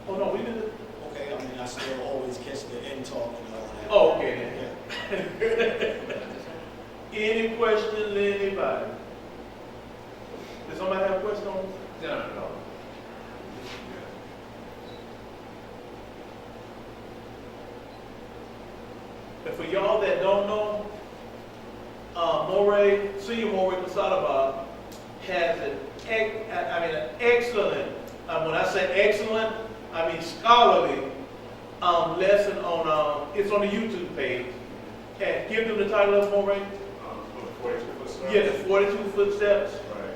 Oh, no, we didn't. Okay, I mean, I still always catch the end talk and all that. Oh, okay then. Any questions, anybody? Does somebody have a question on this? No. And for y'all that don't know, Senior Moray Casadaba has an excellent, when I say excellent, I mean scholarly lesson on, it's on the YouTube page. And give them the title of Moray. For the 42 footsteps? Yeah, the 42 footsteps. Right.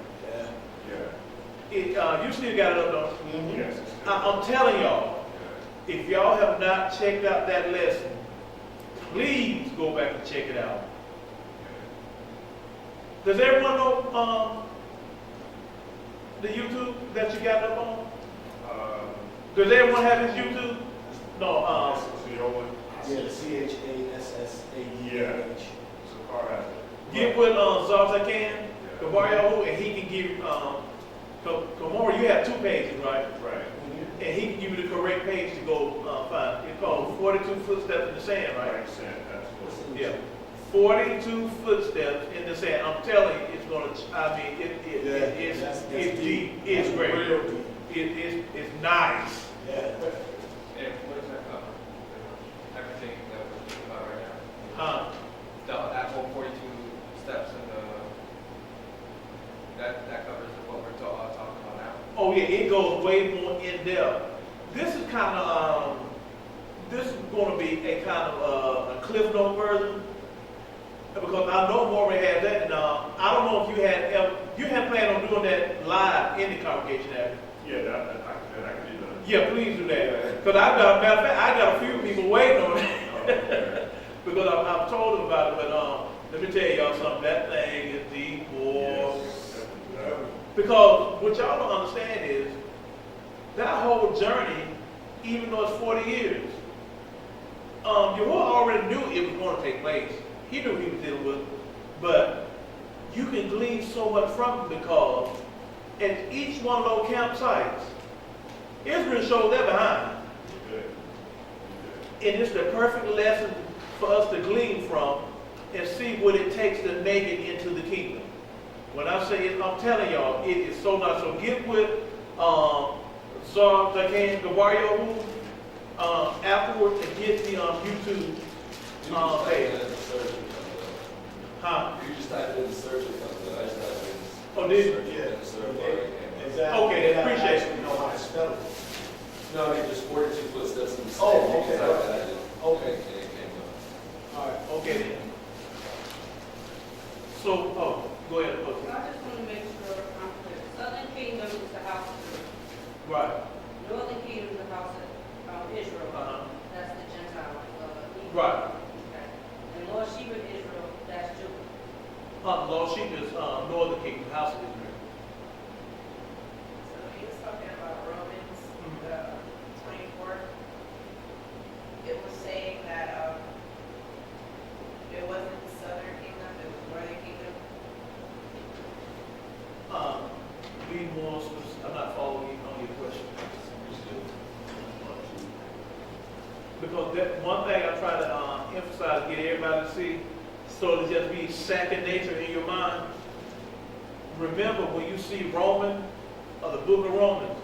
Yeah. You still got it up, don't you? Mm-hmm. Yes. I'm telling y'all, if y'all have not checked out that lesson, please go back and check it out. Does everyone know the YouTube that you got up on? Does everyone have his YouTube? No. Yeah, CHASSAH. Yeah. So car has it. Get with Zarzakan, Yahuah, and he can give you, Kamora, you have 2 pages, right? Right. And he can give you the correct page to go find. It's called 42 Footsteps in the Sand, right? Right, sand, absolutely. Yeah. 42 footsteps in the sand. I'm telling you, it's going to, I mean, it's deep. It's great. Real deep. It's nice. Yeah. And what does that cover? Everything that we're speaking about right now? That whole 42 steps and that covers what we're talking about now? Oh yeah, it goes way more in depth. This is kind of, this is going to be a kind of a Cliff Note version. Because I know Moray had that, and I don't know if you had planned on doing that live in the congregation, have you? Yeah, I can do that. Yeah, please do that. Because matter of fact, I got a few people waiting on it. Because I've told them about it, but let me tell y'all something. That thing is deep, boy. Yes. Because what y'all don't understand is that whole journey, even though it's 40 years, Yahuah already knew it was going to take place. He knew what he was dealing with, but you can glean so much from it because at each one of those campsites, Israel showed that behind. And it's the perfect lesson for us to glean from and see what it takes to make it into the kingdom. When I say it, I'm telling y'all, it is so nice. So get with Zakan Gawario afterwards and get the YouTube page. Huh? You just type in the search and comes up. I just type in. Oh, did you? Yeah. The search bar and Exactly. Okay, then appreciate it. You know how to spell it. no, I mean just 42 footsteps in the sand. Oh, You okay. just type that in. Okay. And it came up. All right. Okay then. So, go ahead. I just want to make sure I'm clear. Southern Kingdom is the house of Israel. Right. Northern Kingdom is the house of Israel. Uh-huh. That's the Gentile. Egypt. Right. Okay. And Lord Sheba Israel, that's Judah. Lost sheep is Northern Kingdom, House of Israel. So he was talking about Romans 24. It was saying that it wasn't the southern kingdom, it was northern kingdom. Be more specific. I'm not following you on your question. Because that one thing I try to emphasize, get everybody to see, so to just be second nature in your mind. Remember when you see Roman, or the book of Romans,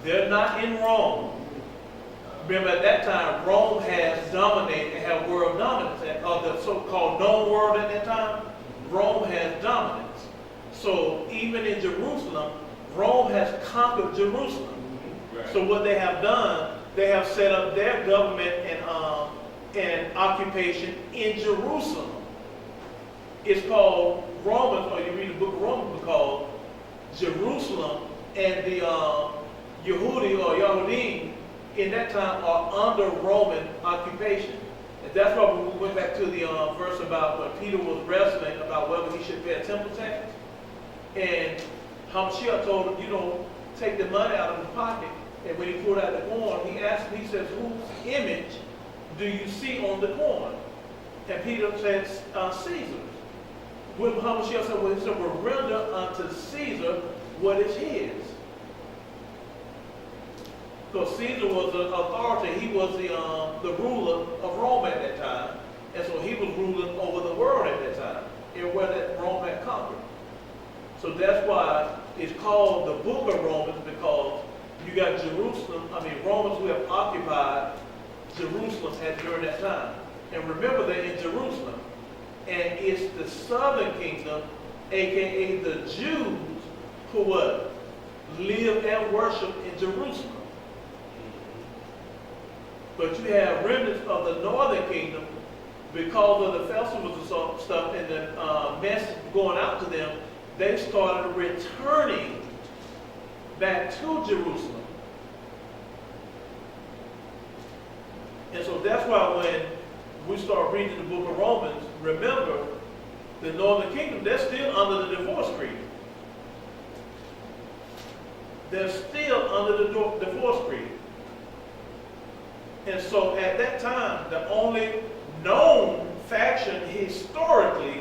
they're not in Rome. Remember at that time, Rome has dominated and had world dominance, or the so-called known world at that time, Rome has dominance. So even in Jerusalem, Rome has conquered Jerusalem. Right. So what they have done, they have set up their government and occupation in Jerusalem. It's called Romans, or you read the book of Romans, because Jerusalem and the Yehudi or Yahudim in that time are under Roman occupation. And that's why when we went back to the verse about when Peter was wrestling about whether he should pay a temple tax, and Mashiyach told him, take the money out of his pocket. And when he pulled out the coin, he asked him, he says, whose image do you see on the coin? And Peter said, Caesar's. When Mashiyach said, he said, well, render unto Caesar what is his. Because Caesar was the authority. He was the ruler of Rome at that time. And so he was ruling over the world at that time, everywhere that Rome had conquered. So that's why it's called the book of Romans, because you got Romans who have occupied Jerusalem during that time. And remember, they're in Jerusalem. And it's the southern kingdom, aka the Jews, who what? Live and worship in Jerusalem. But you have remnants of the northern kingdom, because of the festivals and stuff and the message going out to them, they started returning back to Jerusalem. And so that's why when we start reading the book of Romans, remember, the northern kingdom, they're still under the divorce creed. They're still under the divorce creed. And so at that time, the only known faction historically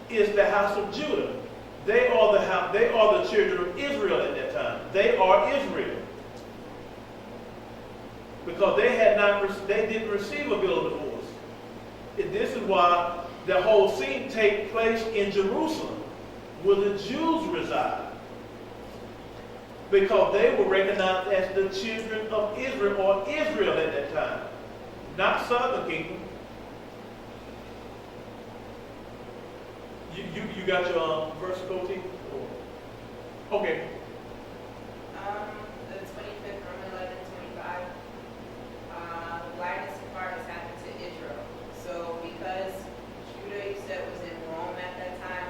is the house of Judah. They are the children of Israel at that time. They are Israel. Because they didn't receive a bill of divorce. This is why the whole scene takes place in Jerusalem, where the Jews reside. Because they were recognized as the children of Israel, or Israel at that time, not southern kingdom. You got your verse, Cody? Okay. The 25th, Romans 11:25. The blindness in part has happened to Israel. So because Judah, you said, was in Rome at that time,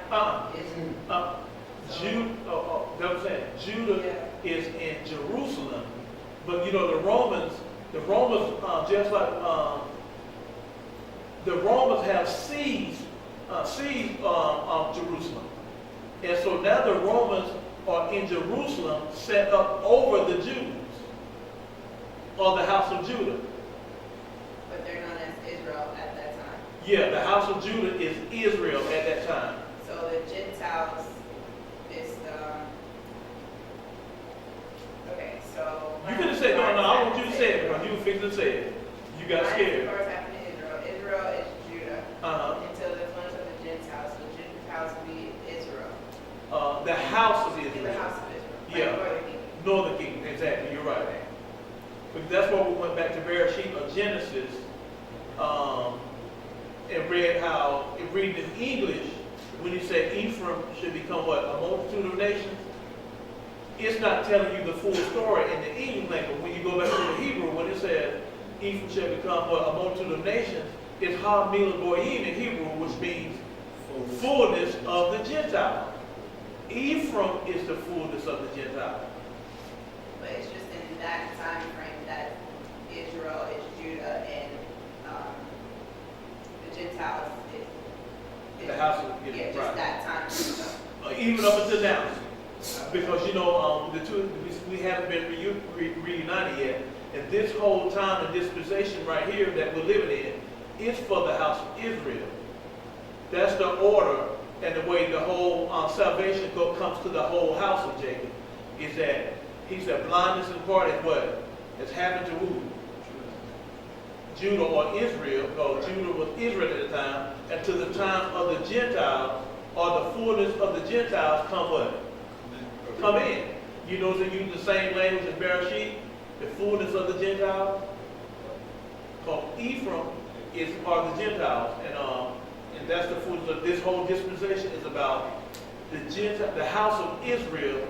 Judah is in Jerusalem, but you know the Romans just like the Romans have seized Jerusalem, and so now the Romans are in Jerusalem, set up over the Jews, or the house of Judah. but they're known as Israel at that time. Yeah, the house of Judah is Israel at that time. So the Gentiles is okay, so. You could have said, no, I want you to say it, because you were fixing to say it. You got scared. First happened to Israel. Israel is Judah. Until the influence of the Gentiles. So the Gentiles will be Israel. The house of Israel. The house of Israel. Yeah. Like Northern Kingdom. Northern Kingdom, exactly, you're right. But that's why we went back to Bereshit or Genesis, and read how, reading in English, when he said Ephraim should become what? A multitude of nations? It's not telling you the full story in the English language. When you go back to the Hebrew, when it says Ephraim shall become what? A multitude of nations, it's Ha Mila Goyim in Hebrew, which means fullness of the Gentile. Ephraim is the fullness of the Gentile. But it's just in that time frame that Israel is Judah and the Gentiles is The house of Israel, yeah, just right. that time. Even up until now. Because, you know, the two, we haven't been reunited yet. And this whole time and dispensation right here that we're living in is for the house of Israel. That's the order and the way the whole salvation comes to the whole house of Jacob. Is that he said blindness in part is what? Has happened to who? Judah or Israel, because Judah was Israel at the time, and to the time of the Gentiles, or the fullness of the Gentiles come what? Come in. You know they use the same language in Bereshit, the fullness of the Gentiles. Because Ephraim is part of the Gentiles, and that's the fullness of this whole dispensation is about the house of Israel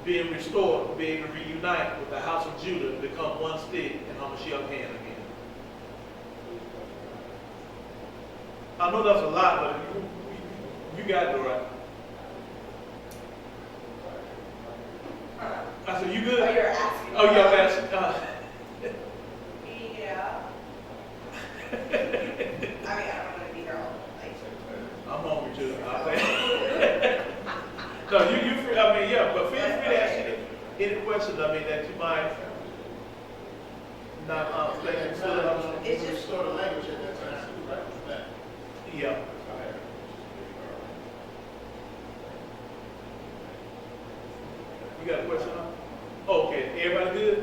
being restored, being able to reunite with the house of Judah, become one stick in Mashiyach hand again. I know that's a lot, but you got it right. I said, you good? Oh, you're asking. Oh, yeah, I'm asking. Yeah. I mean, I don't want to be here all night. I'm hungry too. No, you free. I mean, yeah, but feel free to ask any questions. I mean, that you might not think. It's just Restore the language at that time, too, right? Was that? Yeah. You got a question? Oh, okay. Everybody good?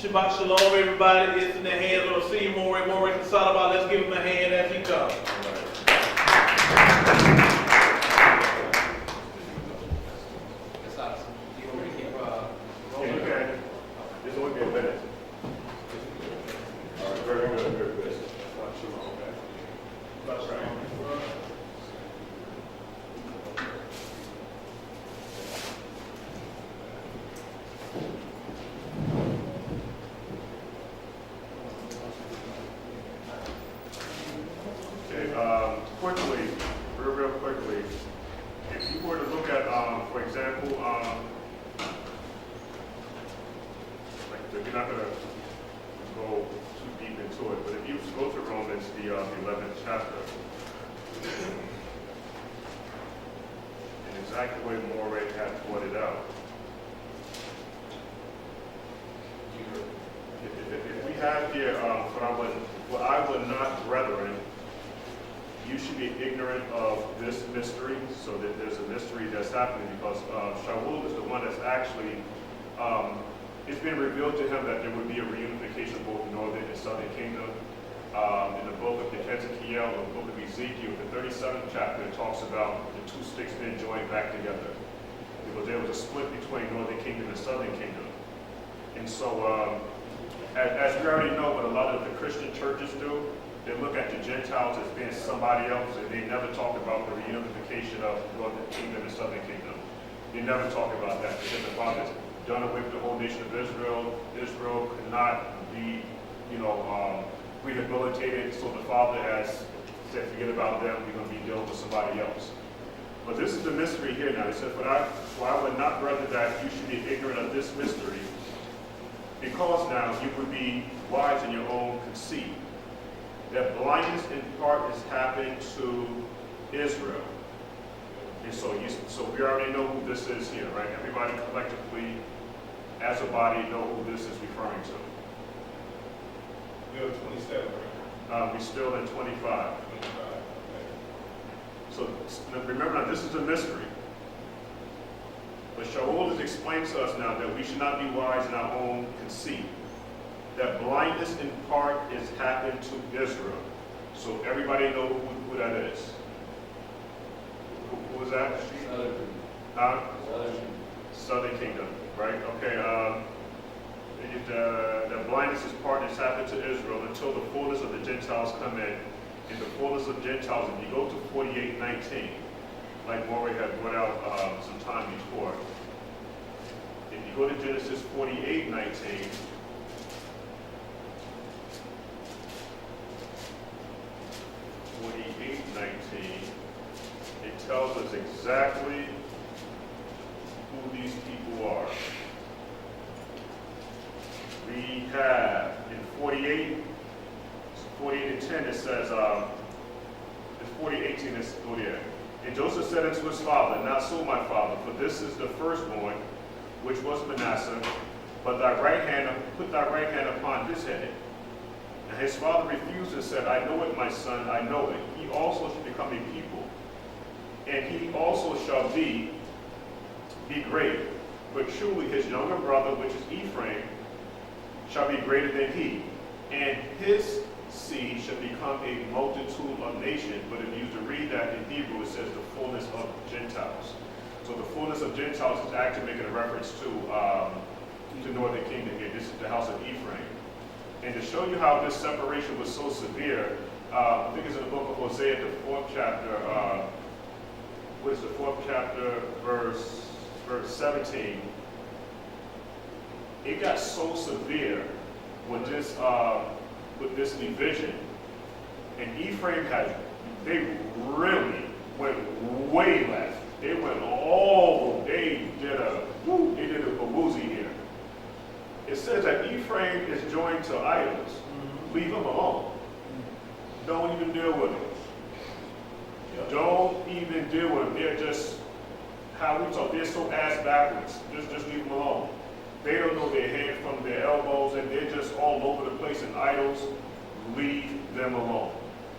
Shabbat shalom, everybody. It's in the hands of the senior more reconciled about. Let's give him a hand as he comes. You want me to keep Yeah, you can. This will be a minute. All right, very good, very good. That's right. Okay, quickly, real quickly, if you were to look at, for example, like, you're not gonna go too deep into it, but if you go to Romans, the 11th chapter, and exactly the way Moray had pointed out, if we have here, for I would not, brethren, you should be ignorant of this mystery, so that there's a mystery that's happening, because Shaul is the one that's actually, it's been revealed to him that there would be a reunification of both northern and southern kingdom. In the book of Ezekiel, the book of Ezekiel, the 37th chapter, it talks about the two sticks being joined back together. Because there was a split between northern kingdom and southern kingdom. And so, as we already know what a lot of the Christian churches do, they look at the Gentiles as being somebody else, and they never talk about the reunification of northern kingdom and southern kingdom. They never talk about that, because the Father's done away with the whole nation of Israel. Israel could not be, rehabilitated, so the Father has said, forget about them, we're going to be dealing with somebody else. But this is the mystery here now. He said, for I would not, brother, that you should be ignorant of this mystery, because now you would be wise in your own conceit. That blindness in part is happening to Israel. And so we already know who this is here, right? Everybody collectively, as a body, know who this is referring to. We're 27, right? We're still in 25. 25. So remember now, this is a mystery. But Shaul has explained to us now that we should not be wise in our own conceit. That blindness in part is happened to Israel. So everybody know who that is. Who was that? Southern Kingdom, right? Okay. The blindness is part is happened to Israel until the fullness of the Gentiles come in. In the fullness of Gentiles, if you go to 48:19, like Maury had brought out some time before. If you go to Genesis 48:19, it tells us exactly who these people are. We have in 48 and 10 it says, in 48:18 it's, oh yeah. And Joseph said unto his father, not so my father, for this is the firstborn, which was Manasseh, but put thy right hand upon his head. And his father refused and said, I know it, my son, I know it. He also shall become a people, and he also shall be great. But truly his younger brother, which is Ephraim, shall be greater than he, and his seed shall become a multitude of nations. But if you to read that in Hebrew, it says the fullness of Gentiles. So the fullness of Gentiles is actually making a reference to northern kingdom here. This is the house of Ephraim. And to show you how this separation was so severe, I think it's in the book of Hosea, the 4th chapter, what is the 4th chapter, verse 17. It got so severe with this division, and Ephraim they really went way left. They went they did a bamboozle here. It says that Ephraim is joined to idols. Leave them alone. Don't even deal with them. Don't even deal with them. They're just, how we talk, they're so ass backwards. Just leave them alone. They don't know their head from their elbows, and they're just all over the place in idols. Leave them alone.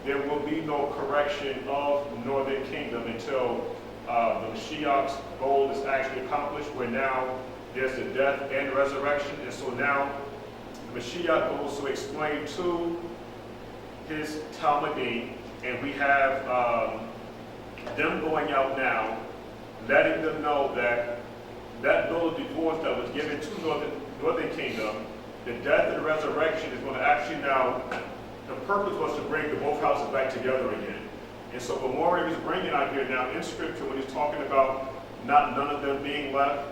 There will be no correction of northern kingdom until the Mashiach's goal is actually accomplished, where now there's the death and resurrection. And so now Mashiyach goes to explain to his Talmudim, and we have them going out now, letting them know that that bill of divorce that was given to Northern Kingdom, the death and resurrection is going to actually now, the purpose was to bring the both houses back together again. And so what Maury is bringing out here now in Scripture, when he's talking about none of them being left,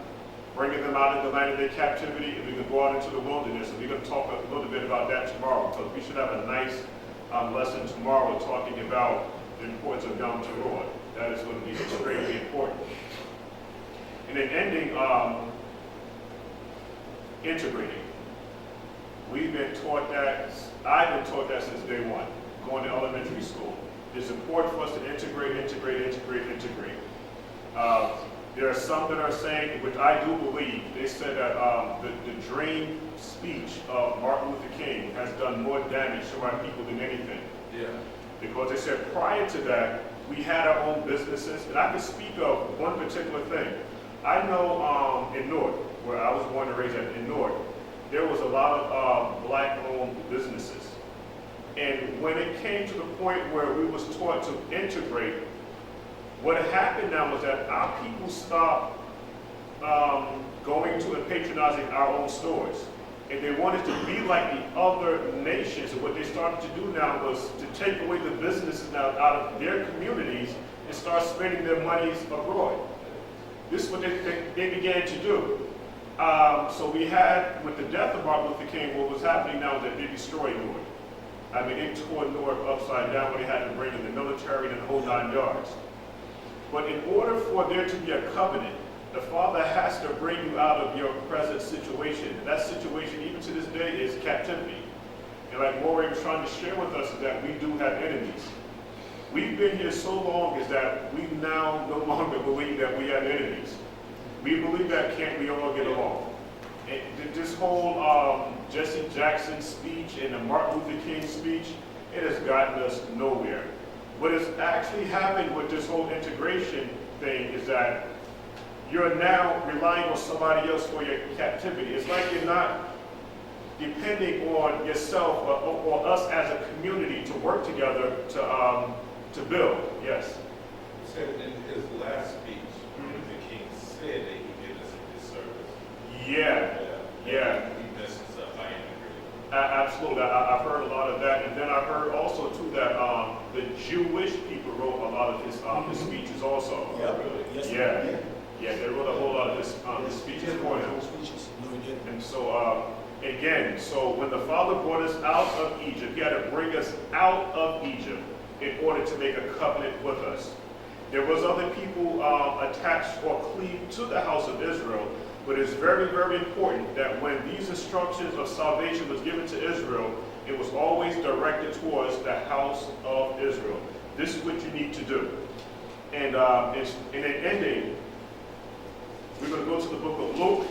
bringing them out of the land of their captivity, and we can go out into the wilderness, and we're going to talk a little bit about that tomorrow, because we should have a nice lesson tomorrow talking about the importance of Yom Teruah. That is going to be extremely important. And then ending, integrating. We've been taught that, I've been taught that since day one, going to elementary school. It's important for us to integrate. There are some that are saying, which I do believe, they said that the dream speech of Martin Luther King has done more damage to our people than anything. Yeah. Because they said prior to that, we had our own businesses, and I can speak of one particular thing. I know in North, where I was born and raised in North, there was a lot of black-owned businesses. And when it came to the point where we was taught to integrate, what happened now was that our people stopped going to and patronizing our own stores. And they wanted to be like the other nations. And what they started to do now was to take away the businesses now out of their communities and start spending their monies abroad. This is what they began to do. So we had, with the death of Martin Luther King, what was happening now is that they destroyed North. I mean, they tore North upside down, where they had to bring in the military and the whole 9 yards. But in order for there to be a covenant, the Father has to bring you out of your present situation. And that situation, even to this day, is captivity. And like Maury was trying to share with us, is that we do have enemies. We've been here so long is that we now no longer believe that we have enemies. We believe that can't we all get along? And this whole Jesse Jackson speech and the Martin Luther King speech, it has gotten us nowhere. What has actually happened with this whole integration thing is that you're now relying on somebody else for your captivity. It's like you're not depending on yourself or us as a community to work together to build. Yes? He said in his last speech, Luther King said that he did us a disservice. Yeah. He messed us up by integrating. Absolutely. I've heard a lot of that. And then I've heard also, too, that the Jewish people wrote a lot of his speeches also. Yeah. Really? Yeah, they wrote a whole lot of his speeches for him. And so, again, so when the Father brought us out of Egypt, he had to bring us out of Egypt in order to make a covenant with us. There was other people attached or cleaved to the house of Israel, but it's very, very important that when these instructions of salvation was given to Israel, it was always directed towards the house of Israel. This is what you need to do. And in an ending, we're going to go to the book of Luke,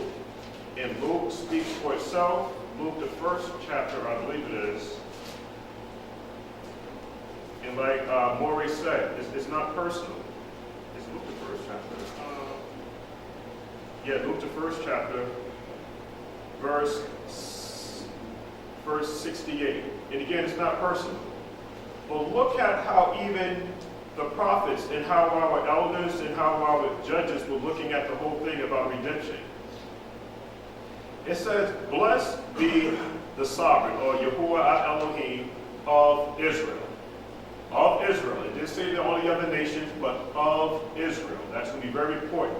and Luke speaks for itself. Luke, the 1st chapter, I believe it is. And like Maury said, it's not personal. It's Luke, the 1st chapter. Luke, the 1st chapter, verse 68. And again, it's not personal. But look at how even the prophets and how our elders and how our judges were looking at the whole thing about redemption. It says, blessed be the sovereign, or Yahuah Elohim of Israel. Of Israel. It didn't say the only other nations, but of Israel. That's going to be very important.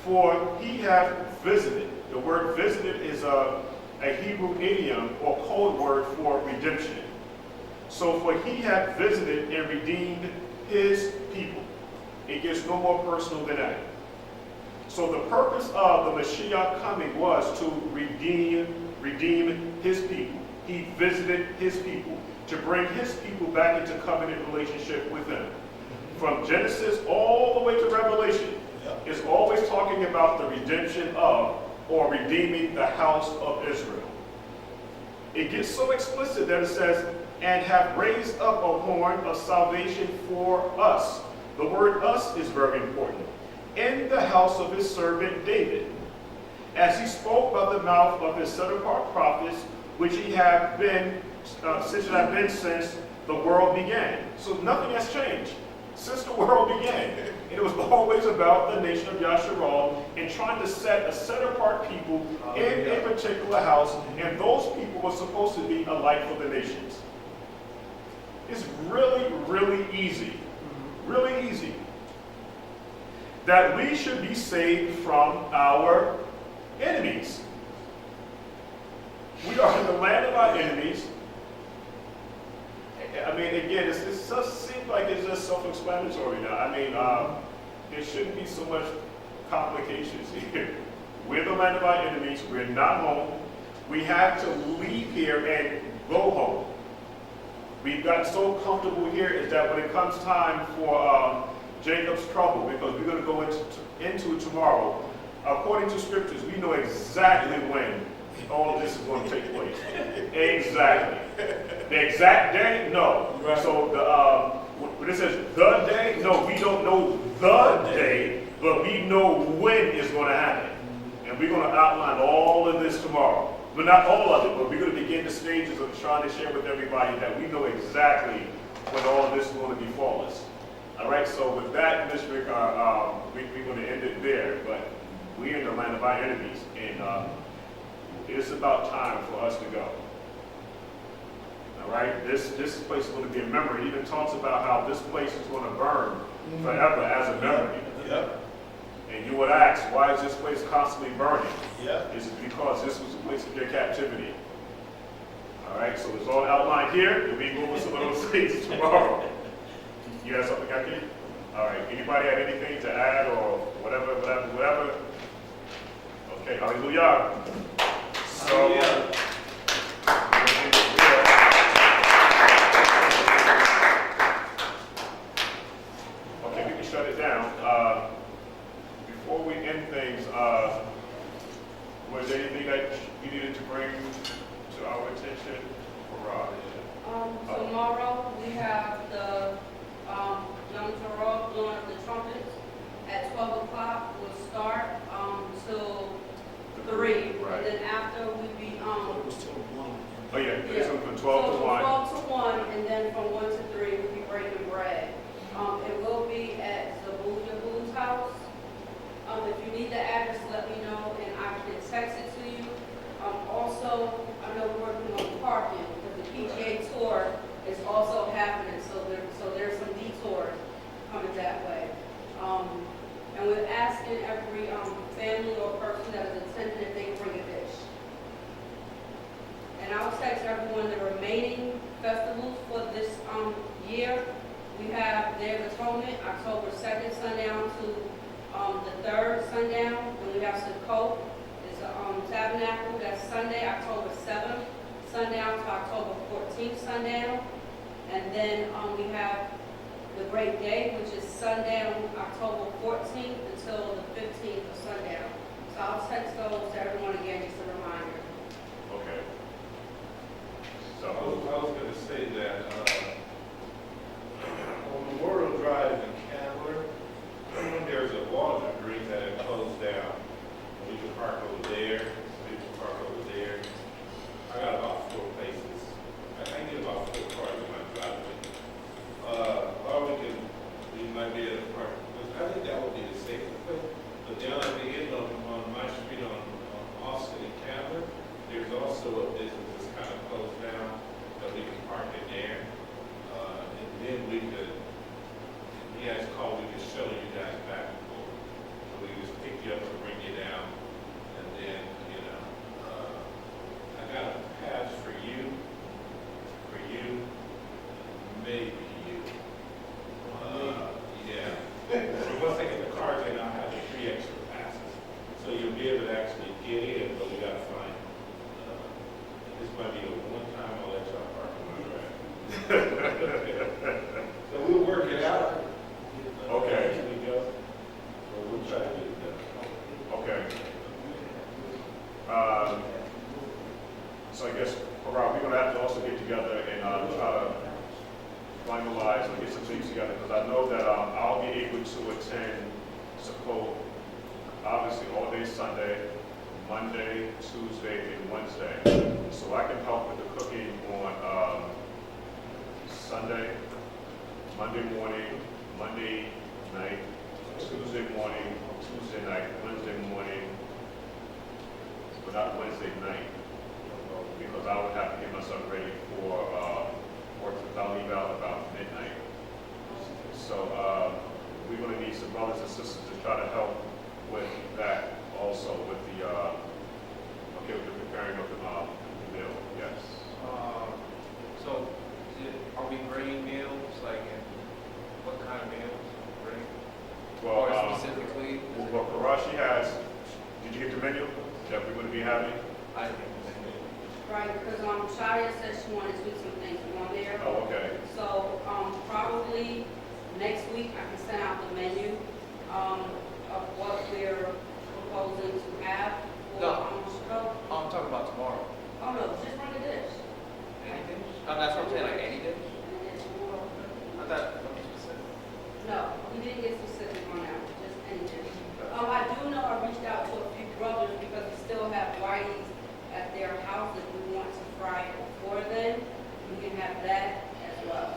For he hath visited. The word visited is a Hebrew idiom or code word for redemption. So for he hath visited and redeemed his people. It gets no more personal than that. So the purpose of the Mashiyach coming was to redeem his people. He visited his people to bring his people back into covenant relationship with him. From Genesis all the way to Revelation, it's always talking about the redemption of or redeeming the house of Israel. It gets so explicit that it says, and have raised up a horn of salvation for us. The word us is very important. In the house of his servant David, as he spoke by the mouth of his set-apart prophets, which he had been, since the world began. So nothing has changed since the world began. And it was always about the nation of Yashra'al and trying to set a set-apart people in a particular house, and those people were supposed to be a light for the nations. It's really, really easy. Really easy. That we should be saved from our enemies. We are in the land of our enemies. I mean, again, it just seems like it's just self-explanatory now. I mean, there shouldn't be so much complications here. We're the land of our enemies. We're not home. We have to leave here and go home. We've gotten so comfortable here is that when it comes time for Jacob's trouble, because we're going to go into it tomorrow, according to scriptures, we know exactly when all of this is going to take place. Exactly. The exact day? No. Right. So when it says the day, no, we don't know the day, but we know when it's going to happen. And we're going to outline all of this tomorrow. But not all of it, but we're going to begin the stages of trying to share with everybody that we know exactly when all of this is going to befall us. All right, so with that, Ms. Rick, we're going to end it there, but we're in the land of our enemies, and it's about time for us to go. All right, this place is going to be a memory. It even talks about how this place is going to burn forever as a memory. Yep. And you would ask, why is this place constantly burning? Yeah. Is it because this was a place of their captivity? All right, so it's all outlined here. We'll be moving some of those things tomorrow. You have something, Aki? All right, anybody have anything to add or whatever? Okay, hallelujah. So, okay, we can shut it down. Before we end things, was there anything that you needed to bring to our attention? Tomorrow we have the Young Torah blowing up the trumpets at 12 o'clock. We'll start till 3. Right. And then after we be It was till 1. Oh yeah, Yeah. it's from 12 so to from 1. 12 to 1, and then from 1 to 3 we'll be breaking bread. It will be at Zabu's house. If you need the address, let me know and I can text it to you. Also, I know we're working on parking because the PGA tour is also happening, so there's some detours coming that way. And we're asking every family or person that is attending if they can bring a dish. And I'll text everyone the remaining festivals for this year. We have Day of Atonement, October 2nd sundown to the 3rd sundown. And we have Sukkot, it's Tabernacle, that's Sunday, October 7th sundown to October 14th sundown. And then we have the Great Day, which is sundown October 14th until the 15th of sundown. So I'll text those to everyone again, just a reminder. Okay. I So, was going to say that on Memorial Drive in Candler, there's a water debris that had closed down. We can park over there, we can park over there. I got about 4 places. I can get about 4 cars in my driveway. Or we might be able to park. I think that would be the safest place. But down at the end on my street on Austin and Candler, there's also a business that's kind of closed down that we can park in there. And then we could, you guys call, we could shuttle you guys back and forth. So we just pick you up and bring you down. And then, I got a pass for you, maybe you. Yeah. So once I get the cars in, I'll have the 3 extra passes. So you'll be able to actually get in, but we got to find, this might be the one time I'll let y'all park on my drive. So we'll work it out. Okay. As we go. So we'll try to get it done. okay. So I guess, Rob, we're going to have to also get together and try to finalize and get some things together, because I know that I'll be able to attend Sukkot, obviously all day Sunday, Monday, Tuesday, and Wednesday. So I can help with the cooking on Sunday, Monday morning, Monday night, Tuesday morning, Tuesday night, Wednesday morning, but not Wednesday night, because I would have to get myself ready for work, because I'll leave out about midnight. So we're going to need some brothers and sisters to try to help with that also, with the, with the preparing of the meal, yes. So, are we bringing meals, like, what kind of meals bring? Well, Or specifically? well, Karashi has, did you get the menu that we're going to be having? I didn't think of any. Right, because Shadia said she wanted to do some things on there. Oh, okay. So, probably next week I can send out the menu, of what we're proposing to have for, No. Chicago. Oh, I'm talking about tomorrow. Oh, no, just bring a dish. Any dish? That's what I'm saying, like any dish? I thought something specific. No, we didn't get specific on that, just any dish. I do know I reached out to a few brothers because we still have whiteys at their house. If we want to fry it before then, we can have that as well.